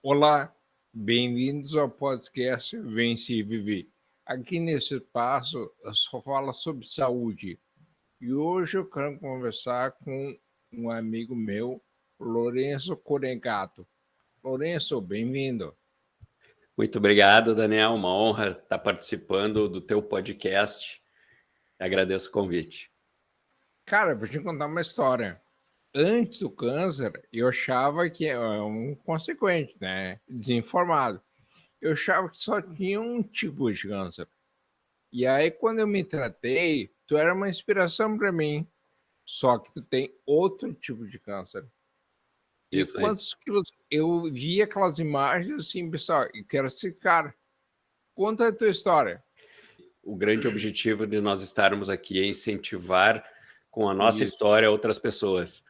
Olá, bem-vindos ao podcast Vence e Viver. Aqui nesse espaço eu só falo sobre saúde e hoje eu quero conversar com um amigo meu, Lourenço Coregato. Lourenço, bem-vindo. Muito obrigado, Daniel. Uma honra estar participando do teu podcast. Agradeço o convite. Cara, vou te contar uma história. Antes do câncer, eu achava que era um consequente, né? Desinformado. Eu achava que só tinha um tipo de câncer. E aí, quando eu me tratei, tu era uma inspiração para mim. Só que tu tem outro tipo de câncer. E Isso aí. quantos quilos? Eu vi aquelas imagens assim, pessoal, eu quero ser cara. Conta a tua história. O grande objetivo de nós estarmos aqui é incentivar com a nossa Isso. história outras pessoas.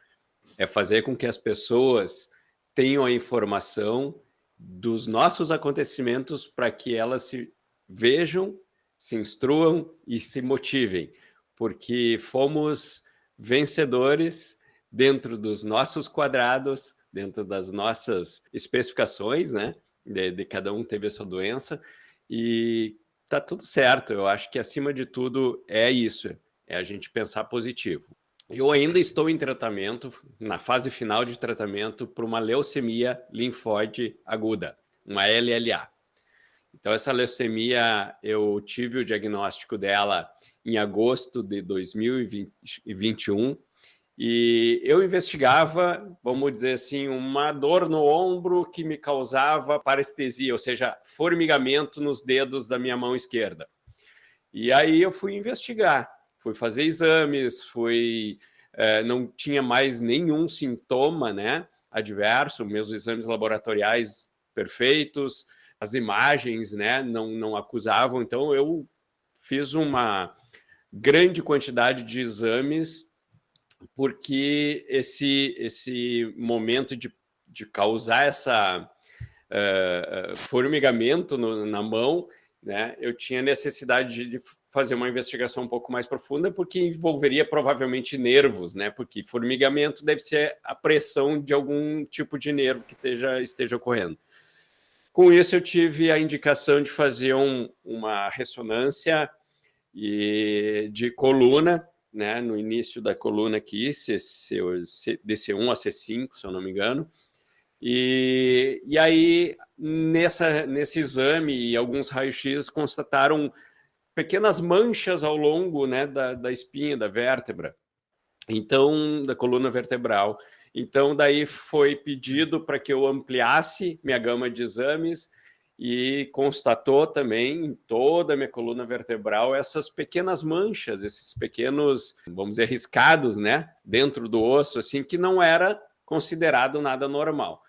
É fazer com que as pessoas tenham a informação dos nossos acontecimentos para que elas se vejam, se instruam e se motivem, porque fomos vencedores dentro dos nossos quadrados, dentro das nossas especificações, né? De cada um teve a sua doença e tá tudo certo. Eu acho que acima de tudo é isso, é a gente pensar positivo. Eu ainda estou em tratamento, na fase final de tratamento, para uma leucemia linfóide aguda, uma LLA. Então, essa leucemia, eu tive o diagnóstico dela em agosto de 2021 e eu investigava, vamos dizer assim, uma dor no ombro que me causava parestesia, ou seja, formigamento nos dedos da minha mão esquerda. E aí eu fui investigar, fui fazer exames, não tinha mais nenhum sintoma, né, adverso, meus exames laboratoriais perfeitos, as imagens, né, não acusavam. Então eu fiz uma grande quantidade de exames, porque esse momento de causar essa formigamento na mão, né, eu tinha necessidade de fazer uma investigação um pouco mais profunda, porque envolveria provavelmente nervos, né, porque formigamento deve ser a pressão de algum tipo de nervo que esteja ocorrendo. Com isso, eu tive a indicação de fazer uma ressonância de coluna, né, no início da coluna aqui, DC1 a C5, se eu não me engano. E aí, nesse exame e alguns raios-x constataram pequenas manchas ao longo, né, da espinha, da vértebra, então, da coluna vertebral. Então, daí foi pedido para que eu ampliasse minha gama de exames e constatou também em toda a minha coluna vertebral essas pequenas manchas, esses pequenos, vamos dizer, riscados, né, dentro do osso, assim, que não era considerado nada normal.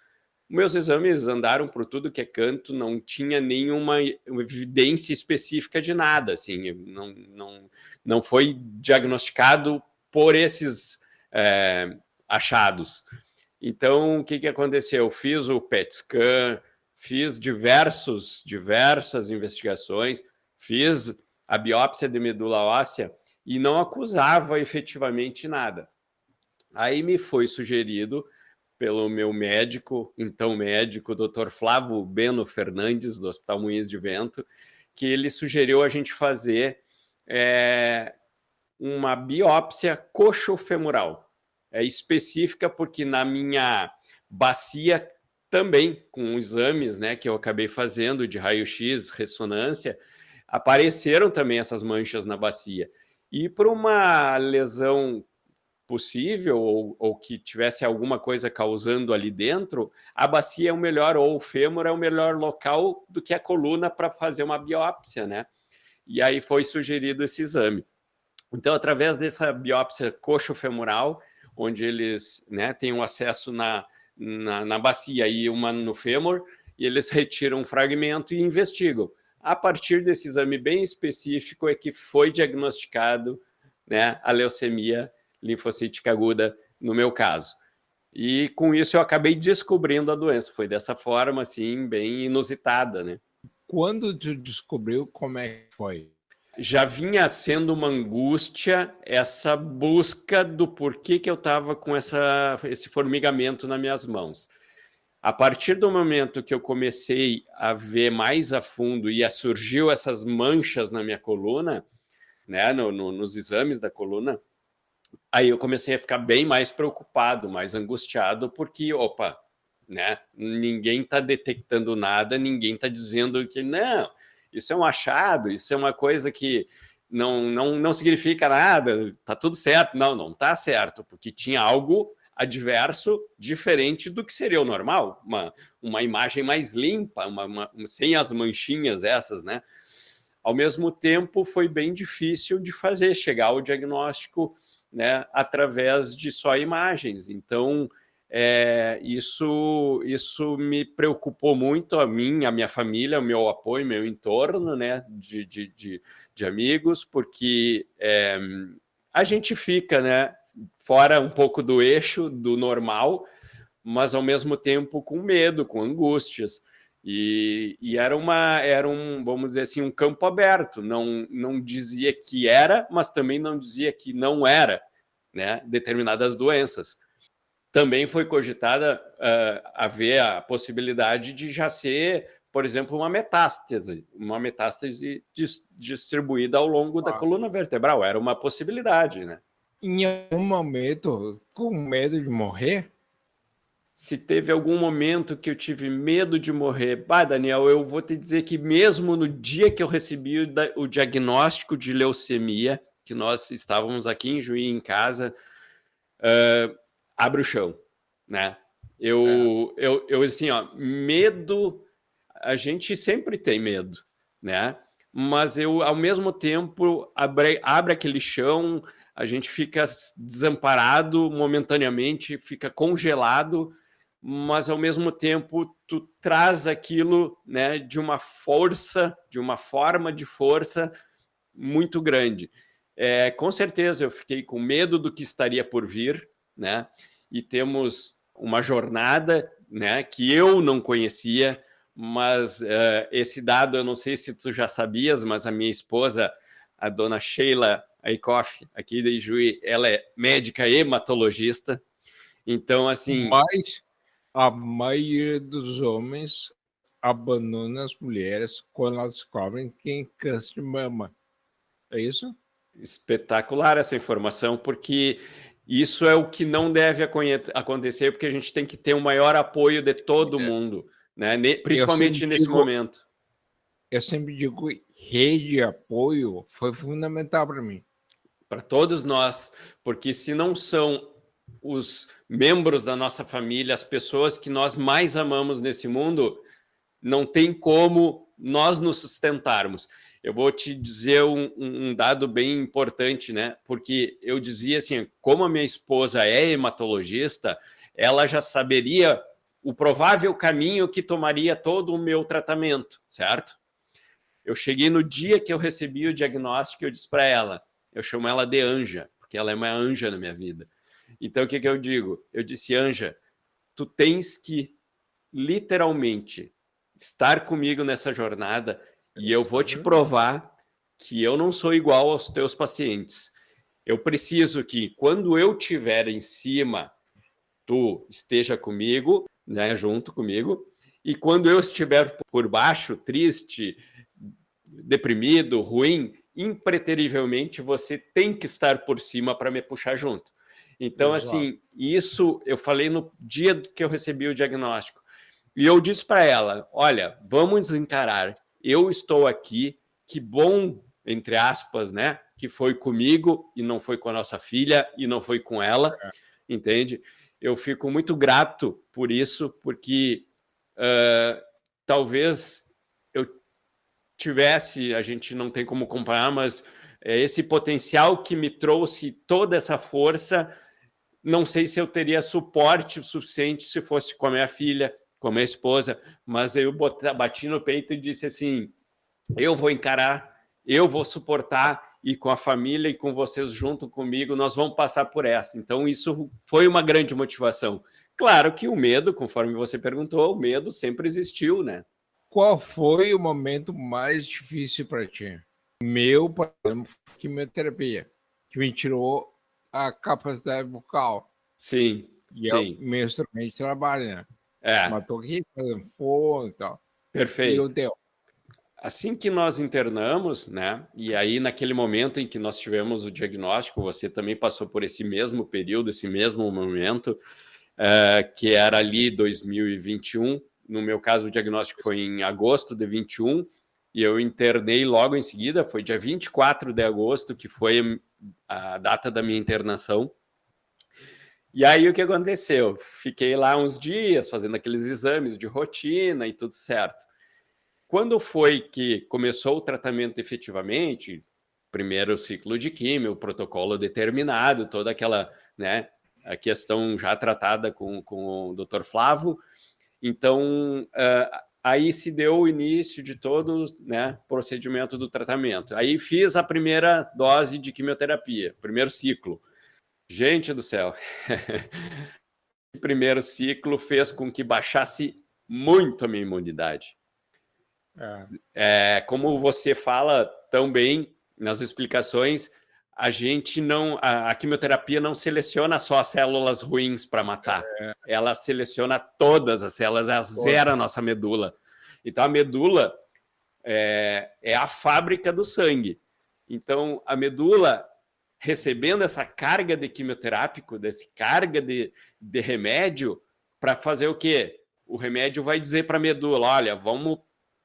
Meus exames andaram por tudo que é canto, não tinha nenhuma evidência específica de nada, assim, não foi diagnosticado por esses achados. Então, o que aconteceu? Eu fiz o PET scan, fiz diversas investigações, fiz a biópsia de medula óssea e não acusava efetivamente nada. Aí me foi sugerido pelo meu médico, então médico, Dr. Flávio Beno Fernandes, do Hospital Moinhos de Vento, que ele sugeriu a gente fazer uma biópsia coxofemoral. É específica porque na minha bacia também, com exames, né, que eu acabei fazendo de raio-x, ressonância, apareceram também essas manchas na bacia. E por uma lesão possível ou que tivesse alguma coisa causando ali dentro, a bacia é o melhor, ou o fêmur é o melhor local do que a coluna para fazer uma biópsia, né? E aí foi sugerido esse exame. Então, através dessa biópsia coxofemoral, onde eles, né, têm um acesso na bacia e uma no fêmur, e eles retiram um fragmento e investigam. A partir desse exame bem específico é que foi diagnosticado, né, a leucemia linfocítica aguda, no meu caso. E com isso eu acabei descobrindo a doença. Foi dessa forma, assim, bem inusitada, né? Quando tu descobriu, como é que foi? Já vinha sendo uma angústia essa busca do porquê que eu estava com esse formigamento nas minhas mãos. A partir do momento que eu comecei a ver mais a fundo e surgiu essas manchas na minha coluna, né, nos exames da coluna, aí eu comecei a ficar bem mais preocupado, mais angustiado, porque, opa, né, ninguém está detectando nada, ninguém está dizendo que, não, isso é um achado, isso é uma coisa que não significa nada, tá tudo certo. Não tá certo, porque tinha algo adverso, diferente do que seria o normal, uma imagem mais limpa, sem as manchinhas essas, né? Ao mesmo tempo, foi bem difícil de chegar ao diagnóstico, né, através de só imagens. Então, isso me preocupou muito, a mim, a minha família, o meu apoio, meu entorno, né, de amigos, porque a gente fica, né, fora um pouco do eixo, do normal, mas ao mesmo tempo com medo, com angústias. E era um, vamos dizer assim, um campo aberto. Não dizia que era, mas também não dizia que não era, né, determinadas doenças. Também foi cogitada haver a possibilidade de já ser, por exemplo, uma metástase distribuída ao longo da coluna vertebral. Era uma possibilidade, né? Em algum momento, com medo de morrer? Se teve algum momento que eu tive medo de morrer, Daniel, eu vou te dizer que mesmo no dia que eu recebi o diagnóstico de leucemia, que nós estávamos aqui em Juí, em casa, abre o chão, né? Eu assim, ó, medo, a gente sempre tem medo, né? Mas ao mesmo tempo, abre aquele chão, a gente fica desamparado momentaneamente, fica congelado, mas ao mesmo tempo tu traz aquilo, né, de uma força, de uma forma de força muito grande. Com certeza eu fiquei com medo do que estaria por vir, né? E temos uma jornada, né, que eu não conhecia, mas esse dado eu não sei se tu já sabias, mas a minha esposa, a dona Sheila Aikoff, aqui de Juí, ela é médica hematologista. Então, assim... Mas a maioria dos homens abandona as mulheres quando elas descobrem que tem câncer de mama. É isso? Espetacular essa informação, porque isso é o que não deve acontecer, porque a gente tem que ter um maior apoio de todo mundo, né? Principalmente nesse momento. Eu sempre digo que rede de apoio foi fundamental para mim. Para todos nós, porque se não são os membros da nossa família, as pessoas que nós mais amamos nesse mundo, não tem como nós nos sustentarmos. Eu vou te dizer um dado bem importante, né? Porque eu dizia assim, como a minha esposa é hematologista, ela já saberia o provável caminho que tomaria todo o meu tratamento, certo? Eu cheguei no dia que eu recebi o diagnóstico, eu disse para ela, eu chamo ela de Anja, porque ela é uma anja na minha vida. Então, o que eu digo? Eu disse, Anja, tu tens que literalmente estar comigo nessa jornada e eu vou te provar que eu não sou igual aos teus pacientes. Eu preciso que, quando eu estiver em cima, tu esteja comigo, né, junto comigo, e quando eu estiver por baixo, triste, deprimido, ruim, impreterivelmente você tem que estar por cima para me puxar junto. Então, assim, isso eu falei no dia que eu recebi o diagnóstico. E eu disse para ela, olha, vamos encarar, eu estou aqui, que bom, entre aspas, né, que foi comigo e não foi com a nossa filha e não foi com ela, entende? Eu fico muito grato por isso, porque talvez eu tivesse, a gente não tem como comparar, mas esse potencial que me trouxe toda essa força, não sei se eu teria suporte suficiente se fosse com a minha filha, com a minha esposa, mas eu bati no peito e disse assim, eu vou encarar, eu vou suportar, e com a família e com vocês junto comigo, nós vamos passar por essa. Então, isso foi uma grande motivação. Claro que o medo, conforme você perguntou, o medo sempre existiu, né? Qual foi o momento mais difícil para ti? Meu, por exemplo, foi quimioterapia, que me tirou a capacidade vocal. Sim, E é sim. o meu instrumento de trabalho, né? Mas tô aqui fazendo fone e tal. E Perfeito. eu deu. Assim que nós internamos, né? E aí, naquele momento em que nós tivemos o diagnóstico, você também passou por esse mesmo período, esse mesmo momento, que era ali 2021. No meu caso, o diagnóstico foi em agosto de 21, e eu internei logo em seguida, foi dia 24 de agosto, que foi a data da minha internação. E aí, o que aconteceu? Fiquei lá uns dias fazendo aqueles exames de rotina e tudo certo. Quando foi que começou o tratamento efetivamente, primeiro ciclo de químio, o protocolo determinado, toda aquela, né, a questão já tratada com o Dr. Flávio, então aí se deu o início de todo, né, procedimento do tratamento. Aí fiz a primeira dose de quimioterapia, primeiro ciclo. Gente do céu, o primeiro ciclo fez com que baixasse muito a minha imunidade. Como você fala tão bem nas explicações, a gente não, a quimioterapia não seleciona só as células ruins para matar, ela seleciona todas as células, ela zera a nossa medula. Então a medula é a fábrica do sangue. Então a medula, recebendo essa carga de quimioterápico, dessa carga de remédio, para fazer o quê? O remédio vai dizer para a medula, olha, vamos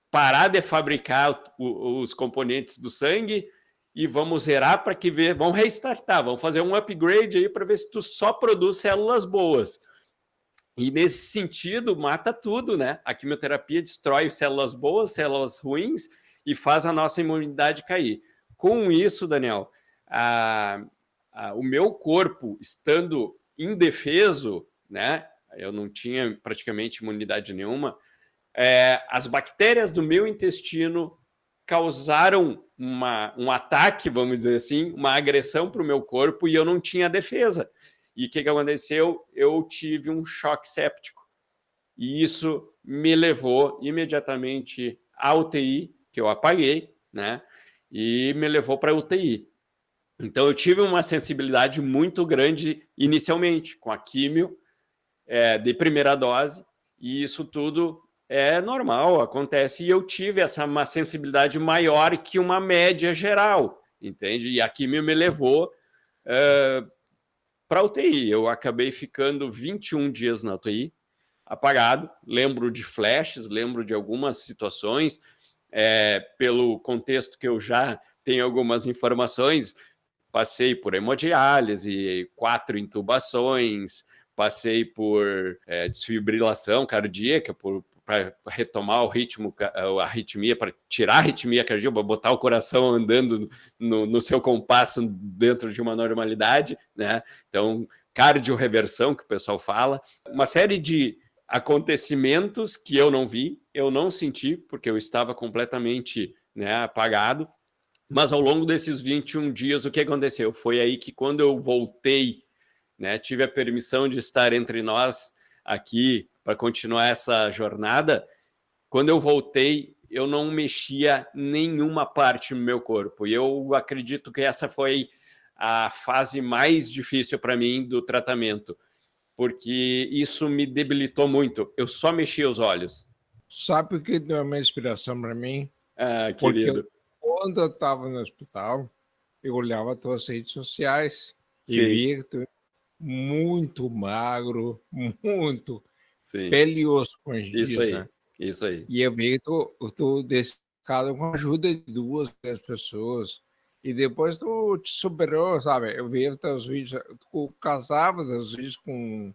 parar de fabricar os componentes do sangue e vamos zerar para que ver, vamos restartar, vamos fazer um upgrade aí para ver se tu só produz células boas. E nesse sentido, mata tudo, né? A quimioterapia destrói células boas, células ruins e faz a nossa imunidade cair. Com isso, Daniel, o meu corpo estando indefeso, né? Eu não tinha praticamente imunidade nenhuma. As bactérias do meu intestino causaram um ataque, vamos dizer assim, uma agressão para o meu corpo e eu não tinha defesa. E o que aconteceu? Eu tive um choque séptico. E isso me levou imediatamente à UTI, que eu apaguei, né? E me levou para a UTI. Então eu tive uma sensibilidade muito grande inicialmente, com a químio de primeira dose, e isso tudo é normal, acontece, e eu tive uma sensibilidade maior que uma média geral, entende? E a químio me levou para a UTI. Eu acabei ficando 21 dias na UTI, apagado. Lembro de flashes, lembro de algumas situações, pelo contexto que eu já tenho algumas informações. Passei por hemodiálise, 4 intubações, passei por desfibrilação cardíaca, para retomar o ritmo, a arritmia, para tirar a arritmia cardíaca, para botar o coração andando no seu compasso dentro de uma normalidade, né? Então, cardioreversão, que o pessoal fala. Uma série de acontecimentos que eu não vi, eu não senti, porque eu estava completamente, né, apagado. Mas ao longo desses 21 dias, o que aconteceu? Foi aí que quando eu voltei, né, tive a permissão de estar entre nós aqui para continuar essa jornada. Quando eu voltei, eu não mexia nenhuma parte no meu corpo. E eu acredito que essa foi a fase mais difícil para mim do tratamento, porque isso me debilitou muito. Eu só mexia os olhos. Sabe o que deu uma inspiração para mim? Ah, Porque querido. quando eu estava no hospital, eu olhava as tuas redes sociais e Sim, via que tu muito magro, muito sim. pele e osso, como a gente Isso diz, aí, né? isso aí. E eu vi que tu descado com a ajuda de 2 pessoas. E depois tu te superou, sabe? Eu vi os teus vídeos, tu casava os vídeos com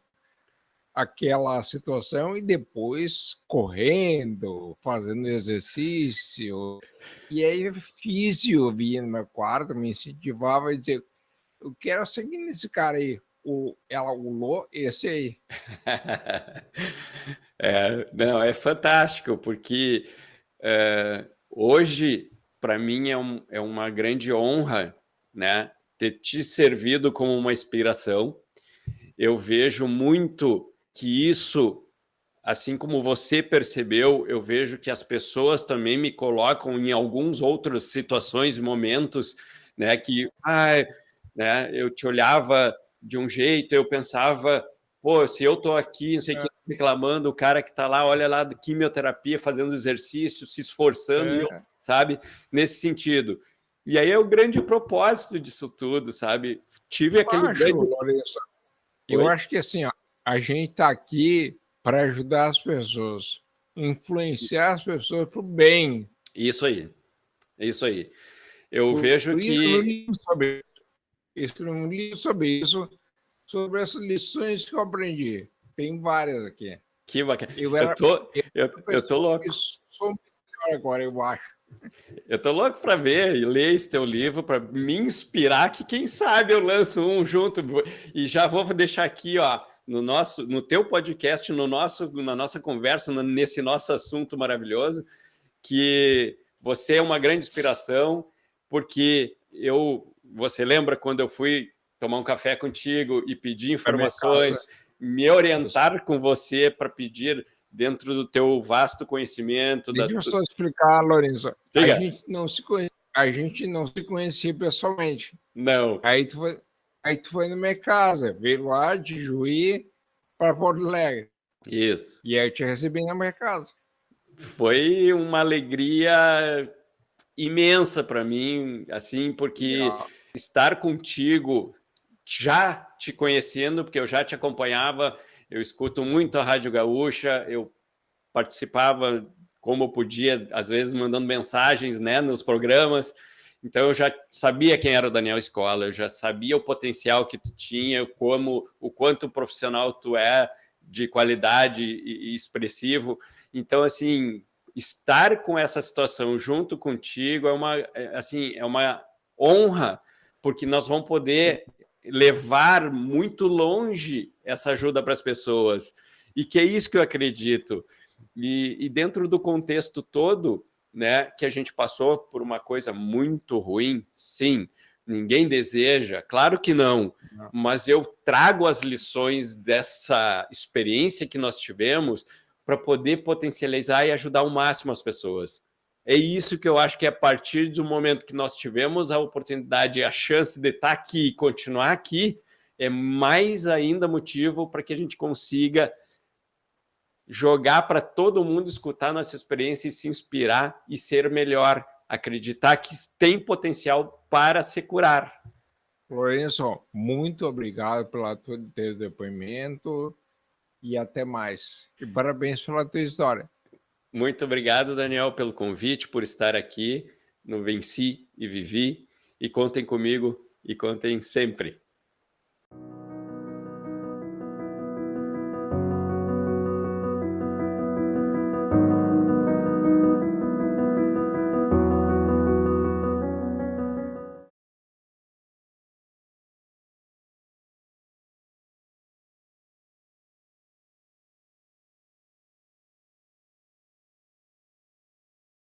aquela situação e depois correndo, fazendo exercício. E aí, físio vinha no meu quarto, me incentivava a dizer: eu quero seguir nesse cara aí. Ela ulou esse aí. Não, é fantástico, porque hoje, para mim, é uma grande honra, né, ter te servido como uma inspiração. Eu vejo muito que isso, assim como você percebeu, eu vejo que as pessoas também me colocam em algumas outras situações e momentos, né, que né, eu te olhava de um jeito, eu pensava, pô, se eu tô aqui, não sei o que, reclamando, o cara que tá lá, olha lá, de quimioterapia, fazendo exercício, se esforçando, e eu, sabe? Nesse sentido. E aí é o grande propósito disso tudo, sabe? Tive aquele grande... Lourenço, eu acho que assim, ó, a gente tá aqui para ajudar as pessoas, influenciar as pessoas para o bem. Isso aí, isso aí. Eu Por vejo isso eu que... li sobre isso, um livro sobre isso, sobre essas lições que eu aprendi. Tem várias aqui. Que bacana. Eu era Eu tô louco. Eu sou melhor agora, eu acho. Eu tô louco para ver e ler esse teu livro para me inspirar, que quem sabe eu lanço um junto. E já vou deixar aqui, ó, no teu podcast, na nossa conversa, nesse nosso assunto maravilhoso, que você é uma grande inspiração, porque você lembra quando eu fui tomar um café contigo e pedir informações, me orientar com você para pedir dentro do teu vasto conhecimento. Deixa eu só explicar, Lourenço. Diga. A gente não se conhecia pessoalmente. Não. Aí tu foi na minha casa, veio lá de Juí para Porto Alegre. Isso. E aí eu te recebi na minha casa. Foi uma alegria imensa para mim, assim, porque estar contigo, já te conhecendo, porque eu já te acompanhava, eu escuto muito a Rádio Gaúcha, eu participava como podia, às vezes mandando mensagens, né, nos programas. Então eu já sabia quem era o Daniel Escola, eu já sabia o potencial que tu tinha, o quanto profissional tu é, de qualidade e expressivo. Então, assim, estar com essa situação junto contigo é uma honra, porque nós vamos poder levar muito longe essa ajuda para as pessoas. E que é isso que eu acredito. E dentro do contexto todo, né, que a gente passou por uma coisa muito ruim, sim, ninguém deseja, claro que não, mas eu trago as lições dessa experiência que nós tivemos para poder potencializar e ajudar ao máximo as pessoas. É isso que eu acho que a partir do momento que nós tivemos a oportunidade e a chance de estar aqui e continuar aqui, é mais ainda motivo para que a gente consiga jogar para todo mundo escutar nossa experiência e se inspirar e ser melhor, acreditar que tem potencial para se curar. Lourenço, muito obrigado pelo teu depoimento e até mais. E parabéns pela tua história. Muito obrigado, Daniel, pelo convite, por estar aqui no Venci e Vivi. E contem comigo e contem sempre.